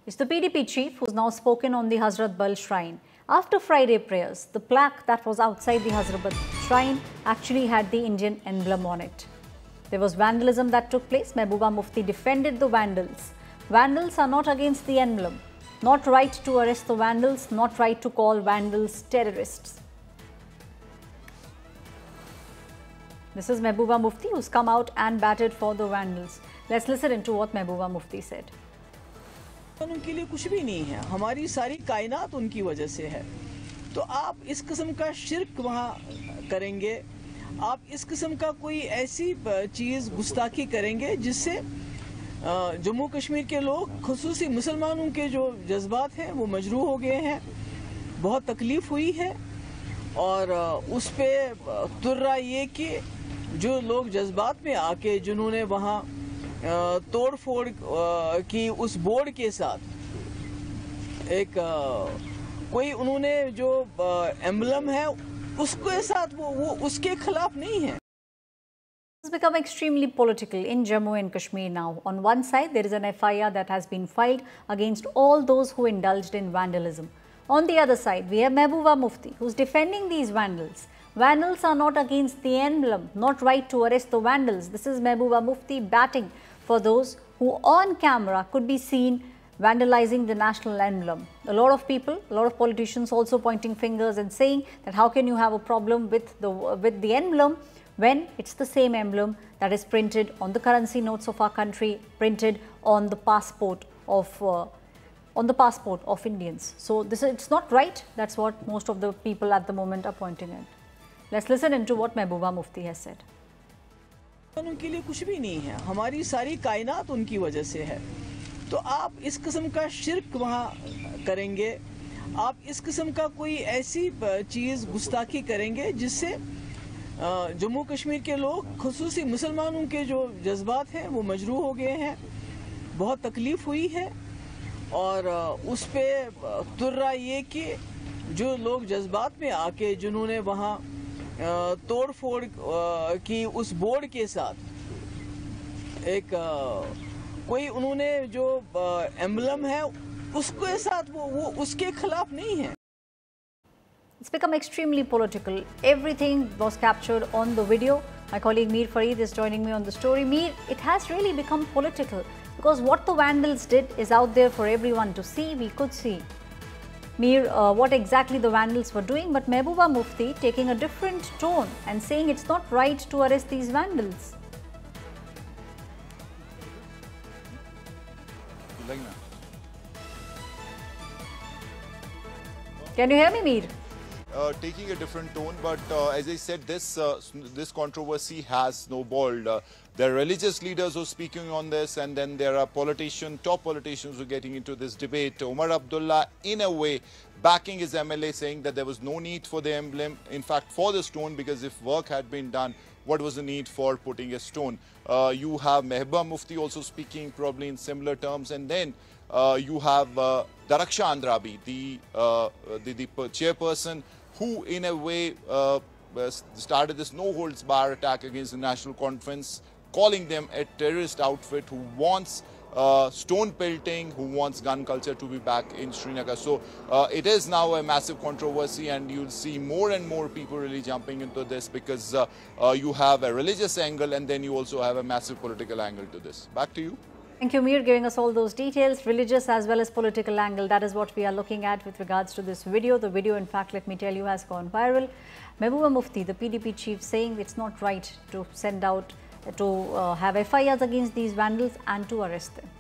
It's the PDP chief who's now spoken on the Hazrat Bal shrine. After Friday prayers, the plaque that was outside the Hazrat Bal shrine actually had the Indian emblem on it. There was vandalism that took place. Mehbooba Mufti defended the vandals. Vandals are not against the emblem. Not right to arrest the vandals, not right to call vandals terrorists. This is Mehbooba Mufti who's come out and batted for the vandals. Let's listen into what Mehbooba Mufti said. उनके लिए कुछ भी नहीं है, हमारी सारी कायनात उनकी वजह से है। तो आप इस किस्म का शिर्क वहाँ करेंगे, आप इस किस्म का कोई ऐसी चीज़ गुस्ताखी करेंगे जिससे जम्मू कश्मीर के लोग खुसूसी मुसलमानों के जो जज्बात हैं वो मजरूह हो गए हैं, बहुत तकलीफ हुई है। और उस पे तुर्रा ये कि जो लोग जज्बात में आके जिन्होंने वहाँ तोड़ फोड़ की उस बोर्ड के साथ एक कोई उन्होंने जो एम्बलम है उसके साथ वो उसके खिलाफ नहीं है। It's become extremely political in Jammu and Kashmir now. On one side, there is an FIR that has been filed against all those who indulged in vandalism. On the other side, we have Mehbooba Mufti, who's defending these vandals. Vandals are not against the emblem, not right to arrest the vandals. This is Mehbooba Mufti batting for those who on camera could be seen vandalizing the national emblem. A lot of people, a lot of politicians also pointing fingers and saying that how can you have a problem with the emblem when it's the same emblem that is printed on the currency notes of our country, printed on the passport of Indians. So it's not right. That's what most of the people at the moment are pointing at. Let's listen into what Mehbooba Mufti has said. उनके लिए कुछ भी नहीं है, हमारी सारी कायनात उनकी वजह से है। तो आप इस किस्म का शिर्क वहाँ करेंगे, आप इस किस्म का कोई ऐसी चीज़ गुस्ताखी करेंगे जिससे जम्मू कश्मीर के लोग खुसूसी मुसलमानों के जो जज्बात हैं वो मजरूह हो गए हैं, बहुत तकलीफ हुई है। और उस पे तुर्रा ये कि जो लोग जज्बात में आके जिन्होंने वहाँ तोड़ फोड़ की उस बोर्ड के साथ एक कोई उन्होंने जो एम्बलम है उसके साथ वो उसके खिलाफ नहीं है। It's become extremely political. Everything was captured on the video. My colleague Mir Farid is joining me on the story. Mir, it has really become political because what the vandals did is out there for everyone to see. We could see, Mir, what exactly the vandals were doing, but Mehbooba Mufti taking a different tone and saying it's not right to arrest these vandals. Can you hear me, Mir? Taking a different tone, but as I said, this controversy has snowballed. There are religious leaders who are speaking on this, and then there are top politicians who are getting into this debate. Omar Abdullah, in a way, backing his MLA, saying that there was no need for the emblem, in fact, for the stone, because if work had been done, what was the need for putting a stone? You have Mehbooba Mufti also speaking probably in similar terms, and then you have Daraksha Andrabi, the chairperson, who in a way started this no-holds-bar attack against the National Conference, calling them a terrorist outfit who wants stone pelting, who wants gun culture to be back in Srinagar. So it is now a massive controversy, and you'll see more and more people really jumping into this because you have a religious angle and then you also have a massive political angle to this. Back to you. Thank you, Mir, giving us all those details, religious as well as political angle. That is what we are looking at with regards to this video. The video, in fact, let me tell you, has gone viral. Mehbooba Mufti, the PDP chief, saying it's not right to send out, to have FIRs against these vandals and to arrest them.